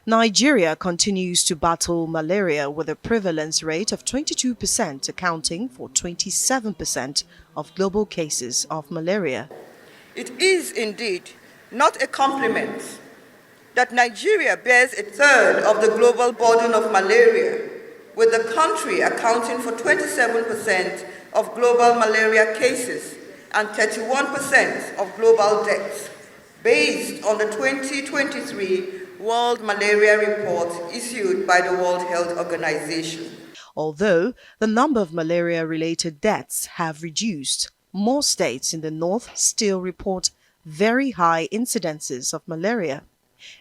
Nigeria continues to battle malaria with a prevalence rate of 22%, accounting for 27% of global cases of malaria. It is indeed not a compliment that Nigeria bears a third of the global burden of malaria, with the country accounting for 27% of global malaria cases and 31% of global deaths, based on the 2023 World Malaria Report issued by the World Health Organization. Although the number of malaria-related deaths have reduced, more states in the north still report very high incidences of malaria.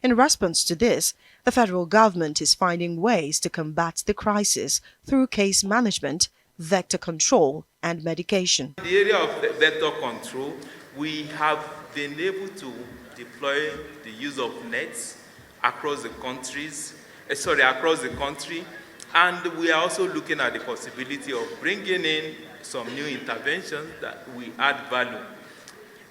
In response to this, the federal government is finding ways to combat the crisis through case management, vector control, and medication. In the area of vector control, we have been able to deploy the use of nets across the country, and we are also looking at the possibility of bringing in some new interventions that will add value.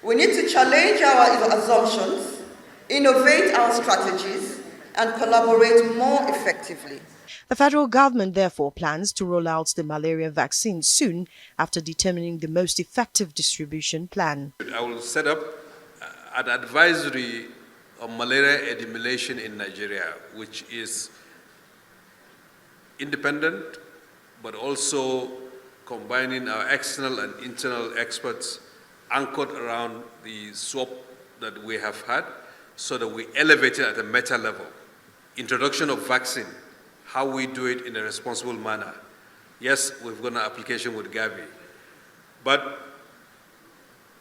We need to challenge our assumptions, innovate our strategies, and collaborate more effectively. The federal government therefore plans to roll out the malaria vaccine soon after determining the most effective distribution plan. I will set up an advisory on malaria elimination in Nigeria, which is independent, but also combining our external and internal experts anchored around the SWOP that we have had, so that we elevate it at a meta level. Introduction of vaccine, how we do it in a responsible manner. Yes, we've got an application with Gavi, but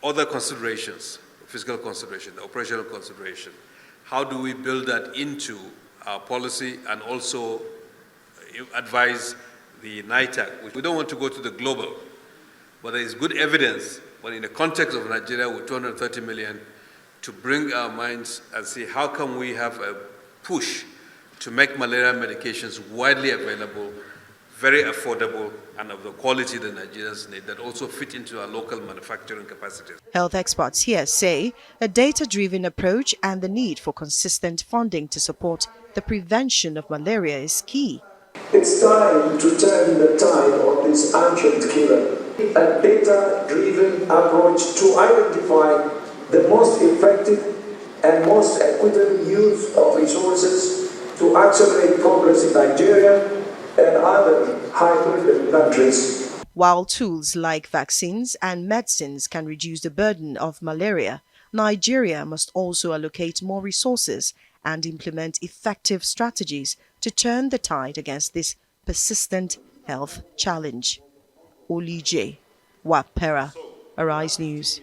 other considerations, fiscal consideration, operational consideration, how do we build that into our policy and also advise the NITAC? We don't want to go to the global, but there is good evidence, but in the context of Nigeria with 230 million, to bring our minds and see how can we have a push to make malaria medications widely available, very affordable, and of the quality that Nigerians need, that also fit into our local manufacturing capacities. Health experts here say a data-driven approach and the need for consistent funding to support the prevention of malaria is key. It's time to turn the tide of this ancient killer. A data-driven approach to identify the most effective and most equitable use of resources to accelerate progress in Nigeria and other high-burden countries. While tools like vaccines and medicines can reduce the burden of malaria, Nigeria must also allocate more resources and implement effective strategies to turn the tide against this persistent health challenge. Olije Wapera, Arise News.